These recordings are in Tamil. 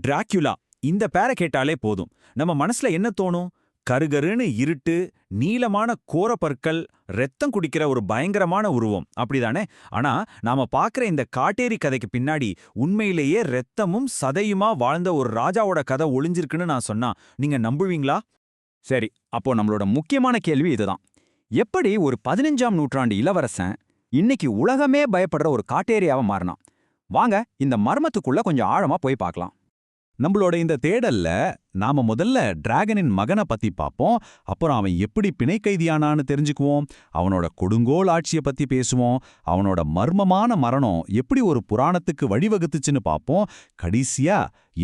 டிராக்யுலா இந்த பேரை கேட்டாலே போதும். நம்ம மனசுல என்ன தோணும்? கருகருன்னு இருட்டு, நீளமான கோரப்பற்கள், ரத்தம் குடிக்கிற ஒரு பயங்கரமான உருவம், அப்படிதானே? ஆனா நாம பார்க்குற இந்த காட்டேரி கதைக்கு பின்னாடி உண்மையிலேயே ரத்தமும் சதையுமா வாழ்ந்த ஒரு ராஜாவோட கதை ஒளிஞ்சிருக்குன்னு நான் சொன்னா நீங்க நம்புவீங்களா? சரி, அப்போ நம்மளோட முக்கியமான கேள்வி இதுதான். எப்படி ஒரு 15ஆம் நூற்றாண்டு இளவரசன் இன்னைக்கு உலகமே பயப்படுற ஒரு காட்டேரியாவா மாறினான்? வாங்க இந்த மர்மத்துக்குள்ள கொஞ்சம் ஆழமா போய் பார்க்கலாம். நம்மளோட இந்த தேடல்ல நாம முதல்ல டிராகனின் மகனை பத்தி பார்ப்போம். அப்புறம் அவன் எப்படி பிணை கைதியானான்னு தெரிஞ்சுக்குவோம். அவனோட கொடுங்கோல் ஆட்சியை பத்தி பேசுவோம். அவனோட மர்மமான மரணம் எப்படி ஒரு புராணத்துக்கு வழிவகுத்துச்சுன்னு பார்ப்போம். கடைசியா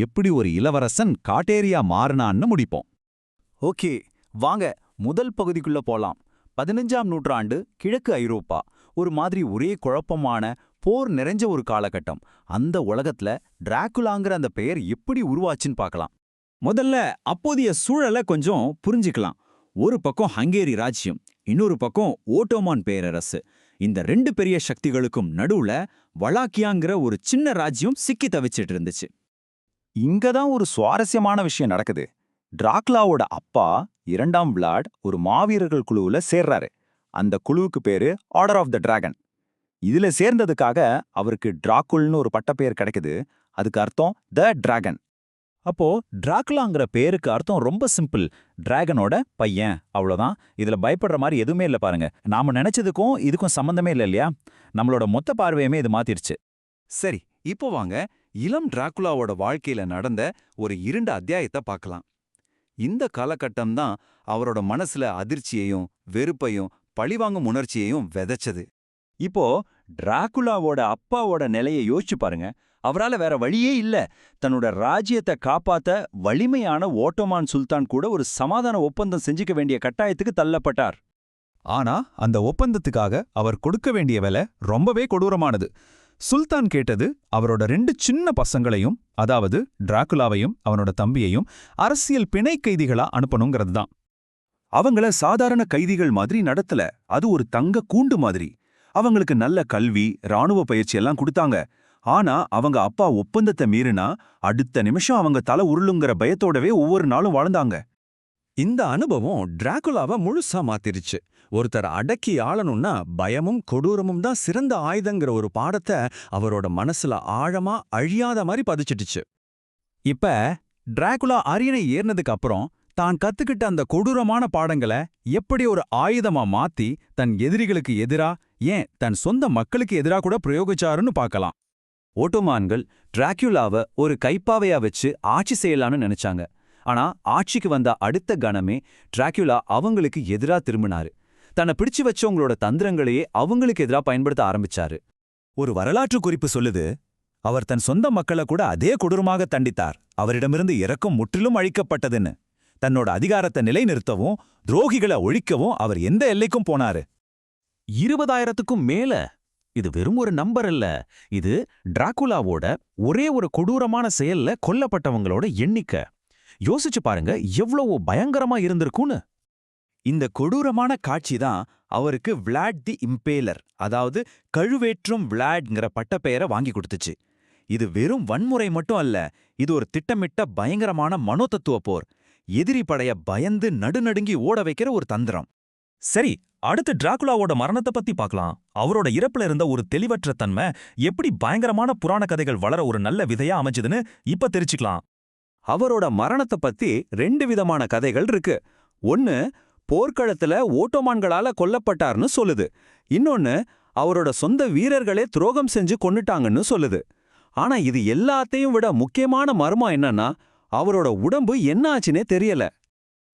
எப்படி ஒரு இளவரசன் காட்டேரியா மாறினான்னு முடிப்போம். ஓகே, வாங்க முதல் பகுதிக்குள்ள போலாம். 15ஆம் நூற்றாண்டு கிழக்கு ஐரோப்பா ஒரு மாதிரி ஒரே குழப்பமான போர் நிறைஞ்ச ஒரு காலகட்டம். அந்த உலகத்துல டிராகுலாங்கிற அந்த பெயர் எப்படி உருவாச்சுன்னு பார்க்கலாம். முதல்ல அப்போதைய சூழலை கொஞ்சம் புரிஞ்சுக்கலாம். ஒரு பக்கம் ஹங்கேரி ராஜ்யம், இன்னொரு பக்கம் ஓட்டோமான் பேரரசு. இந்த ரெண்டு பெரிய சக்திகளுக்கும் நடுவுல வளாக்கியாங்கிற ஒரு சின்ன ராஜ்யம் சிக்கி தவிச்சிட்டு இருந்துச்சு. இங்கதான் ஒரு சுவாரஸ்யமான விஷயம் நடக்குது. டிராகுலாவோட அப்பா 2ஆம் விளாட் ஒரு மாவீரர்கள் குழுவுல சேர்றாரு. அந்த குழுவுக்கு பேரு ஆர்டர் ஆஃப் த டிராகன். இதுல சேர்ந்ததுக்காக அவருக்கு டிராகுல்னு ஒரு பட்டப்பெயர் கிடைக்குது. அதுக்கு அர்த்தம் த டிராகன். அப்போ டிராகுலாங்கிற பேருக்கு அர்த்தம் ரொம்ப சிம்பிள், டிராகனோட பையன், அவ்வளோதான். இதுல பயப்படுற மாதிரி எதுவுமே இல்லை பாருங்க. நாம நினைச்சதுக்கும் இதுக்கும் சம்பந்தமே இல்லை இல்லையா? நம்மளோட மொத்த பார்வையுமே இது மாத்திருச்சு. சரி, இப்போ வாங்க இளம் டிராகுலாவோட வாழ்க்கையில நடந்த ஒரு 2 அத்தியாயத்தை பார்க்கலாம். இந்த காலகட்டம் தான் அவரோட மனசுல அதிர்ச்சியையும் வெறுப்பையும் பழிவாங்கும் உணர்ச்சியையும் விதைச்சது. இப்போ டிராகுலாவோட அப்பாவோட நிலையை யோசிச்சு பாருங்க. அவரால வேற வழியே இல்ல. தன்னோட ராஜ்யத்தை காப்பாத்த வலிமையான ஓட்டோமான் சுல்தான் கூட ஒரு சமாதான ஒப்பந்தம் செஞ்சுக்க வேண்டிய கட்டாயத்துக்கு தள்ளப்பட்டார். ஆனா அந்த ஒப்பந்தத்துக்காக அவர் கொடுக்க வேண்டிய விலை ரொம்பவே கொடூரமானது. சுல்தான் கேட்டது அவரோட 2 சின்ன பசங்களையும், அதாவது டிராகுலாவையும் அவனோட தம்பியையும் அரசியல் பிணை கைதிகளா அனுப்பணுங்கிறது தான். அவங்கள சாதாரண கைதிகள் மாதிரி நடத்தல, அது ஒரு தங்க கூண்டு மாதிரி. அவங்களுக்கு நல்ல கல்வி, ராணுவ பயிற்சி எல்லாம் கொடுத்தாங்க. ஆனா அவங்க அப்பா ஒப்பந்தத்தை மீறினா அடுத்த நிமிஷம் அவங்க தலை உருளுங்கிற பயத்தோடவே ஒவ்வொரு நாளும் வாழ்ந்தாங்க. இந்த அனுபவம் டிராகுலாவை முழுசா மாத்திருச்சு. ஒருத்தர் அடக்கி ஆளணும்னா பயமும் கொடூரமும் தான் சிறந்த ஆயுதங்கிற ஒரு பாடத்தை அவரோட மனசுல ஆழமா அழியாத மாதிரி பதிச்சிட்டுச்சு. இப்ப டிராகுலா அரியணை ஏறினதுக்கு அப்புறம் தான் கத்துக்கிட்ட அந்த கொடூரமான பாடங்களை எப்படி ஒரு ஆயுதமா மாத்தி தன் எதிரிகளுக்கு எதிரா, ஏன் தன் சொந்த மக்களுக்கு எதிரா கூட பிரயோகிச்சாருன்னு பார்க்கலாம். ஓட்டோமான்கள் டிராகுலாவை ஒரு கைப்பாவையா வச்சு ஆட்சி செய்யலான்னு நினைச்சாங்க. ஆனா ஆட்சிக்கு வந்த அடுத்த கணமே டிராகுலா அவங்களுக்கு எதிரா திரும்பினாரு. தன்னை பிடிச்சு வச்சவங்களோட தந்திரங்களையே அவங்களுக்கு எதிரா பயன்படுத்த ஆரம்பிச்சாரு. ஒரு வரலாற்று குறிப்பு சொல்லுது, அவர் தன் சொந்த மக்களை கூட அதே கொடூரமாக தண்டித்தார். அவரிடமிருந்து இரக்கம் முற்றிலும் அழிக்கப்பட்டதுன்னு. தன்னோட அதிகாரத்தை நிலைநிறுத்தவும் துரோகிகளை ஒழிக்கவும் அவர் எந்த எல்லைக்கும் போனாரு. 20,000க்கும் மேல. இது வெறும் ஒரு நம்பர் இல்ல. இது டிராகுலாவோட ஒரே ஒரு கொடூரமான செயல்ல கொல்லப்பட்டவங்களோட எண்ணிக்கை. யோசிச்சு பாருங்க எவ்வளவு பயங்கரமா இருந்திருக்கும்னு. இந்த கொடூரமான காட்சி தான் அவருக்கு விளாட் தி இம்பேலர், அதாவது கழுவேற்றும் விளாட்ங்கிற பட்டப்பெயரை வாங்கி கொடுத்துச்சு. இது வெறும் வன்முறை மட்டும் அல்ல, இது ஒரு திட்டமிட்ட பயங்கரமான மனோதத்துவ போர். எதிரி படைய பயந்து நடுநடுங்கி ஓட வைக்கிற ஒரு தந்திரம். சரி, அடுத்து டிராகுலாவோட மரணத்தை பத்தி பார்க்கலாம். அவரோட இறப்புல இருந்த ஒரு தெளிவற்ற தன்மை எப்படி பயங்கரமான புராண கதைகள் வளர ஒரு நல்ல விதையா அமைஞ்சதுன்னு இப்ப தெரிஞ்சுக்கலாம். அவரோட மரணத்தை பத்தி 2 விதமான கதைகள் இருக்கு. ஒன்னு போர்க்களத்துல ஓட்டோமான்களால கொல்லப்பட்டார்னு சொல்லுது. இன்னொன்னு அவரோட சொந்த வீரர்களே துரோகம் செஞ்சு கொன்னுட்டாங்கன்னு சொல்லுது. ஆனா இது எல்லாத்தையும் விட முக்கியமான மர்மம் என்னன்னா, அவரோட உடம்பு என்ன ஆச்சுன்னே தெரியல.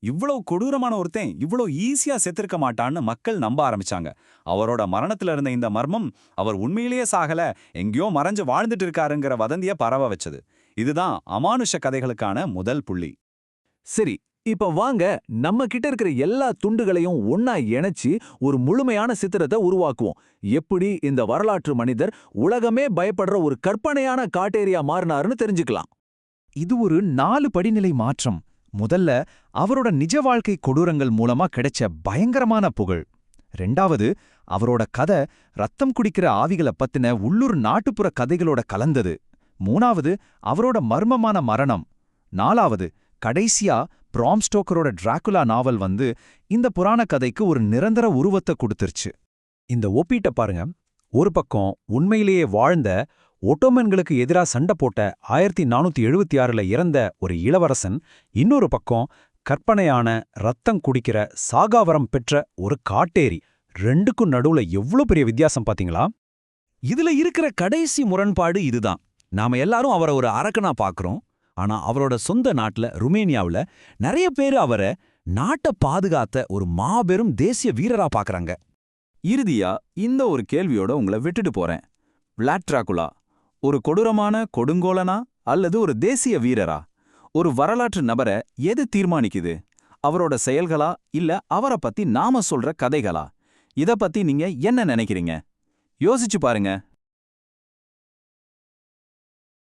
இவ்வளவு கொடூரமான ஒருத்தன் இவ்வளவு ஈஸியா செத்திருக்க மாட்டான்னு மக்கள் நம்ப ஆரம்பிச்சாங்க. அவரோட மரணத்துல இருந்த இந்த மர்மம் அவர் உண்மையிலேயே சாகல, எங்கேயோ மறைஞ்சு வாழ்ந்துட்டு இருக்காருங்கிற வதந்திய பரவ வச்சது. இதுதான் அமானுஷ கதைகளுக்கான முதல் புள்ளி. சரி, இப்ப வாங்க நம்ம கிட்ட இருக்கிற எல்லா துண்டுகளையும் ஒன்னா இணைச்சு ஒரு முழுமையான சித்திரத்தை உருவாக்குவோம். எப்படி இந்த வரலாற்று மனிதர் உலகமே பயப்படுற ஒரு கற்பனையான காட்டேரியா மாறினாருன்னு தெரிஞ்சுக்கலாம். இது ஒரு 4 படிநிலை மாற்றம். முதல்ல அவரோட நிஜ வாழ்க்கை கொடூரங்கள் மூலமா கிடைச்ச பயங்கரமான புகழ். 2வது அவரோட கதை ரத்தம் குடிக்கிற ஆவிகளை பத்தின உள்ளூர் நாட்டுப்புற கதைகளோட கலந்தது. மூணாவது அவரோட மர்மமான மரணம். நாலாவது கடைசியா பிராம் ஸ்டோக்கரோட டிராகுலா நாவல் இந்த புராண கதைக்கு ஒரு நிரந்தர உருவத்தை கொடுத்துருச்சு. இந்த ஒப்பீட்ட பாருங்க. ஒரு பக்கம் உண்மையிலேயே வாழ்ந்த ஒட்டோமன்களுக்கு எதிரா சண்டை போட்ட 1476ல இறந்த ஒரு இளவரசன், இன்னொரு பக்கம் கற்பனையான ரத்தம் குடிக்கிற சாகாவரம் பெற்ற ஒரு காட்டேரி. ரெண்டுக்கும் நடுவுல எவ்ளோ பெரிய வித்தியாசம் பாத்தீங்களா? இதுல இருக்கிற கடைசி முரண்பாடு இதுதான். நாம எல்லாரும் அவரை ஒரு அரக்கனா பார்க்கறோம். ஆனா அவரோட சொந்த நாட்டுல ருமேனியாவுல நிறைய பேர் அவரை நாட்டை பாதுகாத்த ஒரு மாபெரும் தேசிய வீரரா பார்க்கறாங்க. இறுதியா இந்த ஒரு கேள்வியோட உங்களை விட்டுட்டு போறேன். விளாட் டிராகுலா ஒரு கொடூரமான கொடுங்கோலனா அல்லது ஒரு தேசிய வீரரா? ஒரு வரலாற்று நபரை எது தீர்மானிக்குது? அவரோட செயல்களா இல்ல அவரை பத்தி நாம சொல்ற கதைகளா? இத பத்தி நீங்க என்ன நினைக்கிறீங்க? யோசிச்சு பாருங்க.